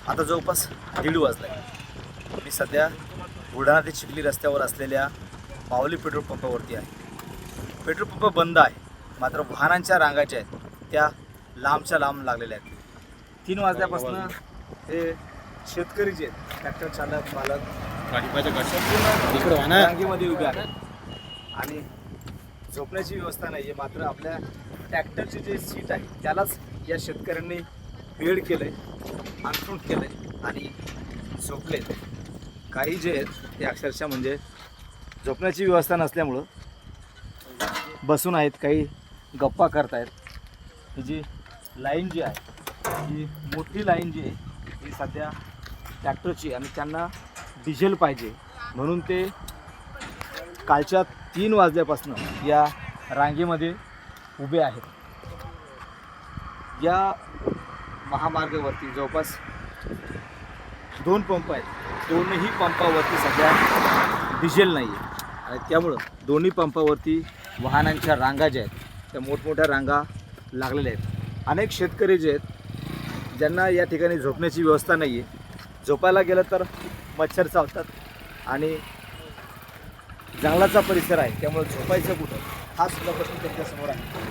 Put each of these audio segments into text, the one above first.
आता जवळपास 1:30 वाजला आहे. मी सध्या बुलढाणा ते चिखली रस्त्यावर असलेल्या माऊली पेट्रोल पंपावरती आहे. पेट्रोल पंप बंद आहे, मात्र वाहनांच्या रांगा ज्या आहेत त्या लांबच्या लांब लागलेल्या आहेत. 3 वाजल्यापासून हे शेतकरी जे आहेत, ट्रॅक्टर चालक मालक रांगेमध्ये उभे आहेत आणि झोपण्याची व्यवस्था नाही आहे. मात्र आपल्या ट्रॅक्टरचे जे सीट आहे त्यालाच या शेतकऱ्यांनी बेड केलं आहे, अंथरूण केलं आहे आणि झोपले. काही जे आहेत ते अक्षरशः म्हणजे झोपण्याची व्यवस्था नसल्यामुळं बसून आहेत, काही गप्पा करत आहेत. ही जी लाईन जी आहे, ही मोठी लाईन जी आहे ही सध्या ट्रॅक्टरची आणि त्यांना डिझेल पाहिजे म्हणून ते कालच्या 3 वाजल्यापासून या रांगेमध्ये उभे आहेत. या महामार्गावरती जवळपास 2 पंप आहेत. दोन्ही पंपावरती सध्या डिझेल नाही आहे आणि त्यामुळं दोन्ही पंपावरती वाहनांच्या रांगा ज्या आहेत त्या मोठमोठ्या रांगा लागलेल्या आहेत. अनेक शेतकरी जे आहेत ज्यांना या ठिकाणी झोपण्याची व्यवस्था नाही आहे, झोपायला गेलं तर मच्छर चावतात आणि जंगलाचा परिसर आहे त्यामुळे झोपायचं कुठं हा सुद्धा प्रश्न त्यांच्यासमोर आहे.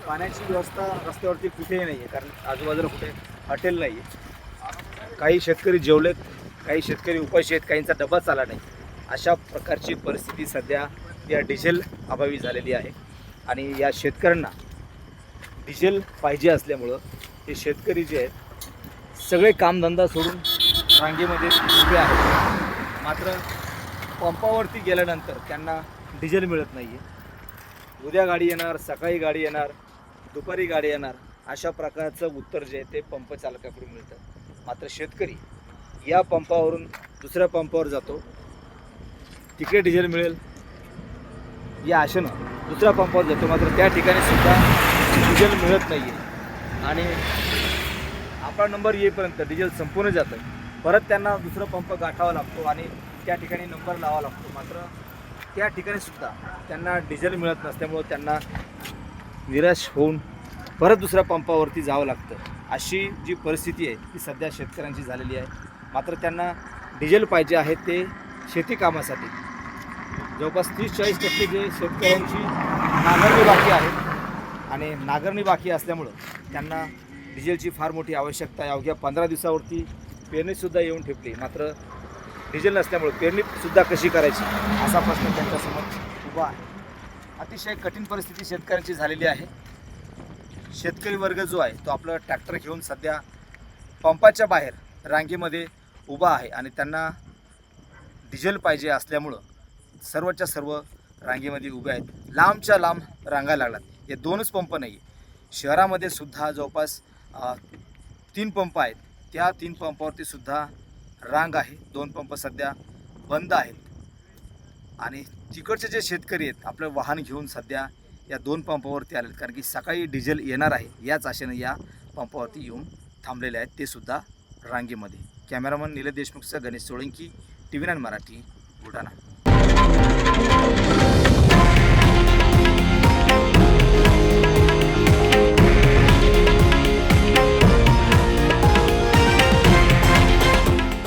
पाण्याची व्यवस्था रस्त्यावरती कुठेही नाही आहे, कारण आजूबाजूला कुठे हॉटेल नाही आहे. काही शेतकरी जेवलेत, काही शेतकरी उपाशी आहेत, काहींचा डबा चालला नाही. अशा प्रकारची परिस्थिती सध्या या डिझेल अभावी झालेली आहे आणि या शेतकऱ्यांना डिझेल पाहिजे असल्यामुळं हे शेतकरी जे आहेत सगळे कामधंदा सोडून रांगेमध्ये उभे आहेत. मात्र पंपावरती गेल्यानंतर त्यांना डिझेल मिळत नाही आहे. उद्या गाडी येणार, सकाळी गाडी येणार, दुपारी गाडी येणार, अशा प्रकारचं उत्तर जे आहे ते पंप चालकाकडून मिळतं. मात्र शेतकरी या पंपावरून दुसऱ्या पंपावर जातो, तिकडे डिझेल मिळेल या आशेनं दुसऱ्या पंपावर जातो, मात्र त्या ठिकाणी सुद्धा डिझेल मिळत नाही आहे आणि आपला नंबर येईपर्यंत डिझेल संपूर्ण जातं. परत त्यांना दुसरा पंप गाठावा लागतो आणि त्या ठिकाणी नंबर लावावा लागतो. मात्र त्या ठिकाणी सुद्धा त्यांना डिझेल मिळत नसल्यामुळं त्यांना निराश होऊन परत दुसऱ्या पंपावरती जावं लागतं. अशी जी परिस्थिती आहे ती सध्या शेतकऱ्यांची झालेली आहे. मात्र त्यांना डिझेल पाहिजे आहे ते शेती कामासाठी. जवळपास 30-40% जे शेतकऱ्यांची नांगरणी बाकी आहे आणि नांगरणी बाकी असल्यामुळं त्यांना डिझेलची फार मोठी आवश्यकता आहे. अवघ्या 15 दिवसावरती पेरणीसुद्धा येऊन ठेपली, मात्र डिझेल नसल्यामुळे पेरणीसुद्धा कशी करायची असा प्रश्न त्यांच्यासमोर उभा आहे. अतिशय कठीण परिस्थिती शेतकऱ्यांची झालेली आहे. शेतकरी वर्ग जो आहे तो आपलं ट्रॅक्टर घेऊन सध्या पंपाच्या बाहेर रांगेमध्ये उभा आहे आणि त्यांना डिझेल पाहिजे असल्यामुळं सर्वच्या सर्व रांगेमध्ये उभे आहेत. लांबच्या लांब रांगा लागतात. हे 2च पंप नाही, शहरामध्ये सुद्धा जवळपास 3 पंप आहेत. त्या 3 पंपावरती सुद्धा रांग आहे. 2 पंप सध्या बंद आहेत आणि तिकडचे जे शेतकरी आहेत आपलं वाहन घेऊन सध्या या 2 पंपावरती आलेत, कारण की सकाळी डिझेल येणार आहे याच आशेने या पंपावरती येऊन थांबलेले आहेत, ते सुद्धा रांगेमध्ये. कॅमेरामन निलेश देशमुखचा गणेश सोळंकी, TV9 मराठी, बुलढाणा.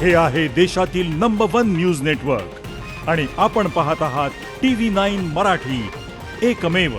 हे आहे देशातील नंबर 1 न्यूज नेटवर्क आणि आपण पाहत आहात TV9 मराठी, एकमेव.